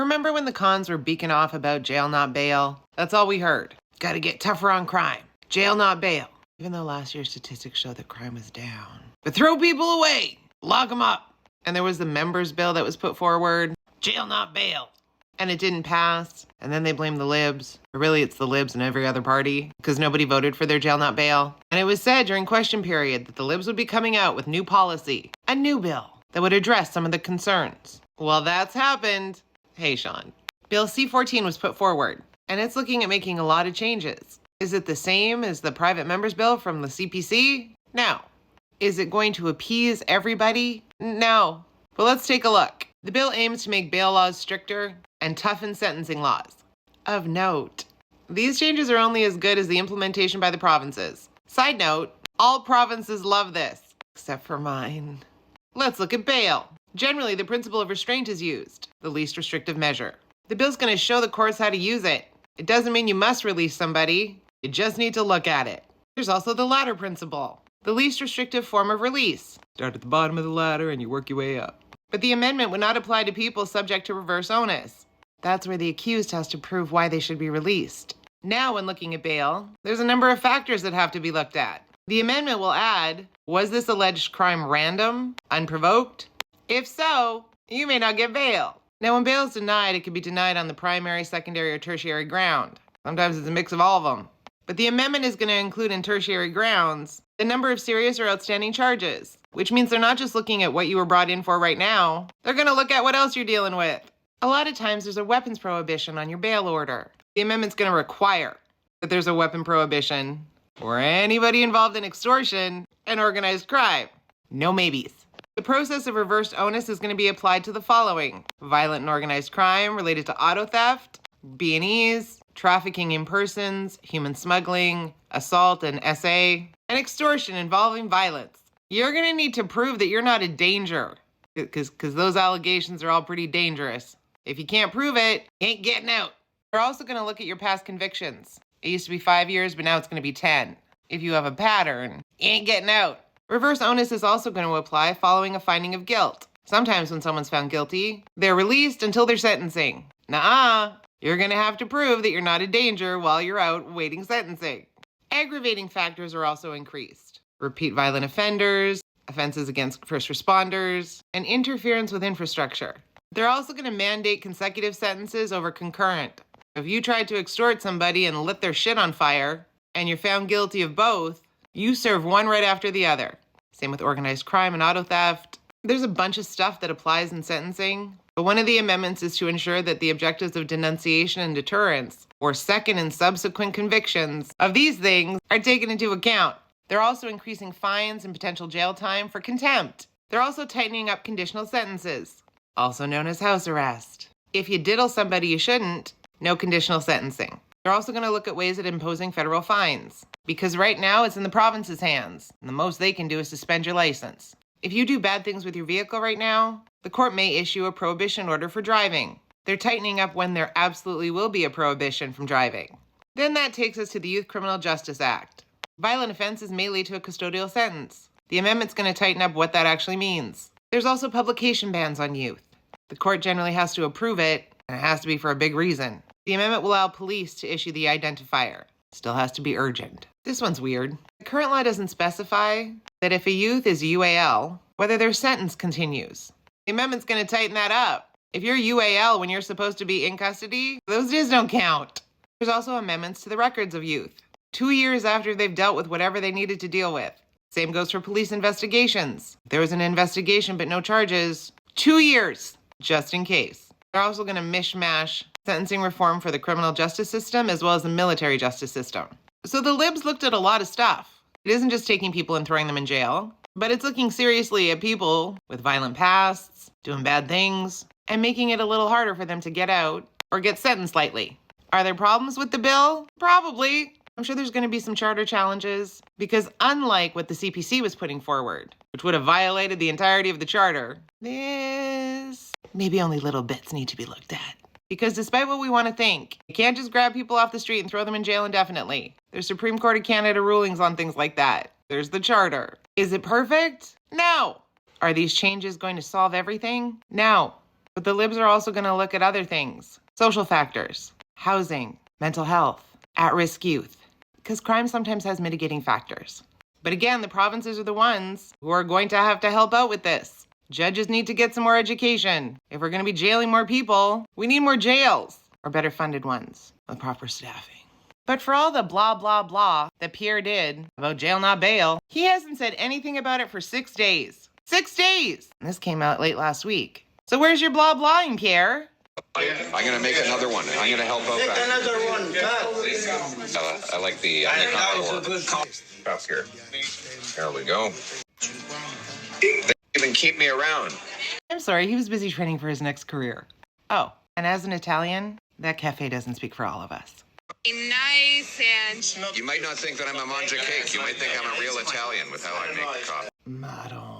Remember when the cons were beaking off about jail not bail? That's all we heard. Gotta get tougher on crime. Jail not bail. Even though last year's statistics show that crime was down. But throw people away! Lock them up! And there was the members' bill that was put forward. Jail not bail. And it didn't pass. And then they blamed the libs. But really, it's the libs and every other party, because nobody voted for their jail not bail. And it was said during question period that the libs would be coming out with new policy, a new bill that would address some of the concerns. Well, that's happened. Hey, Sean. Bill C14 was put forward, and it's looking at making a lot of changes. Is it the same as the private members bill from the CPC? No. Is it going to appease everybody? No. But let's take a look. The bill aims to make bail laws stricter and toughen sentencing laws. Of note, these changes are only as good as the implementation by the provinces. Side note, all provinces love this, except for mine. Let's look at bail. Generally, the principle of restraint is used, the least restrictive measure. The bill's going to show the courts how to use it. It doesn't mean you must release somebody. You just need to look at it. There's also the ladder principle, the least restrictive form of release. Start at the bottom of the ladder and you work your way up. But the amendment would not apply to people subject to reverse onus. That's where the accused has to prove why they should be released. Now, when looking at bail, there's a number of factors that have to be looked at. The amendment will add, was this alleged crime random, unprovoked? If so, you may not get bail. Now, when bail is denied, it can be denied on the primary, secondary, or tertiary ground. Sometimes it's a mix of all of them. But the amendment is going to include in tertiary grounds the number of serious or outstanding charges, which means they're not just looking at what you were brought in for right now. They're going to look at what else you're dealing with. A lot of times there's a weapons prohibition on your bail order. The amendment's going to require that there's a weapon prohibition for anybody involved in extortion and organized crime. No maybes. The process of reversed onus is going to be applied to the following: violent and organized crime related to auto theft, B&Es, trafficking in persons, human smuggling, assault and SA, and extortion involving violence. You're going to need to prove that you're not a danger, because those allegations are all pretty dangerous. If you can't prove it, you ain't getting out. They're also going to look at your past convictions. It used to be 5 years, but now it's going to be 10. If you have a pattern, you ain't getting out. Reverse onus is also going to apply following a finding of guilt. Sometimes when someone's found guilty, they're released until their sentencing. Nuh-uh. You're going to have to prove that you're not a danger while you're out waiting sentencing. Aggravating factors are also increased. Repeat violent offenders, offenses against first responders, and interference with infrastructure. They're also going to mandate consecutive sentences over concurrent. If you tried to extort somebody and lit their shit on fire, and you're found guilty of both, you serve one right after the other. Same with organized crime and auto theft. There's a bunch of stuff that applies in sentencing, but one of the amendments is to ensure that the objectives of denunciation and deterrence, or second and subsequent convictions of these things, are taken into account. They're also increasing fines and potential jail time for contempt. They're also tightening up conditional sentences, also known as house arrest. If you diddle somebody you shouldn't, no conditional sentencing. They're also going to look at ways at imposing federal fines, because right now it's in the province's hands, and the most they can do is suspend your license. If you do bad things with your vehicle right now, the court may issue a prohibition order for driving. They're tightening up when there absolutely will be a prohibition from driving. Then that takes us to the Youth Criminal Justice Act. Violent offenses may lead to a custodial sentence. The amendment's going to tighten up what that actually means. There's also publication bans on youth. The court generally has to approve it, and it has to be for a big reason. The amendment will allow police to issue the identifier. Still has to be urgent. This one's weird. The current law doesn't specify that if a youth is UAL, whether their sentence continues. The amendment's going to tighten that up. If you're UAL when you're supposed to be in custody, those days don't count. There's also amendments to the records of youth, 2 years after they've dealt with whatever they needed to deal with. Same goes for police investigations. If there was an investigation but no charges, 2 years, just in case. They're also going to mishmash sentencing reform for the criminal justice system as well as the military justice system. So the libs looked at a lot of stuff. It isn't just taking people and throwing them in jail, but it's looking seriously at people with violent pasts, doing bad things, and making it a little harder for them to get out or get sentenced lightly. Are there problems with the bill? Probably. I'm sure there's going to be some charter challenges, because unlike what the CPC was putting forward, which would have violated the entirety of the charter, maybe only little bits need to be looked at. Because despite what we want to think, you can't just grab people off the street and throw them in jail indefinitely. There's Supreme Court of Canada rulings on things like that. There's the charter. Is it perfect? No. Are these changes going to solve everything? No. But the libs are also going to look at other things. Social factors, housing, mental health, at-risk youth. Because crime sometimes has mitigating factors. But again, the provinces are the ones who are going to have to help out with this. Judges need to get some more education. If we're going to be jailing more people, we need more jails, or better funded ones with proper staffing. But for all the blah, blah, blah that Pierre did about jail not bail, he hasn't said anything about it for 6 days. 6 days! And this came out late last week. So where's your blah, blahing, Pierre? I'm going to make another one. I'm going to help out back. Another one. I like the up here. There we go. They even keep me around. I'm sorry, he was busy training for his next career. Oh, and as an Italian, that cafe doesn't speak for all of us. Nice and... You might not think that I'm a manja cake. You might think I'm a real Italian with how I make coffee. Madon.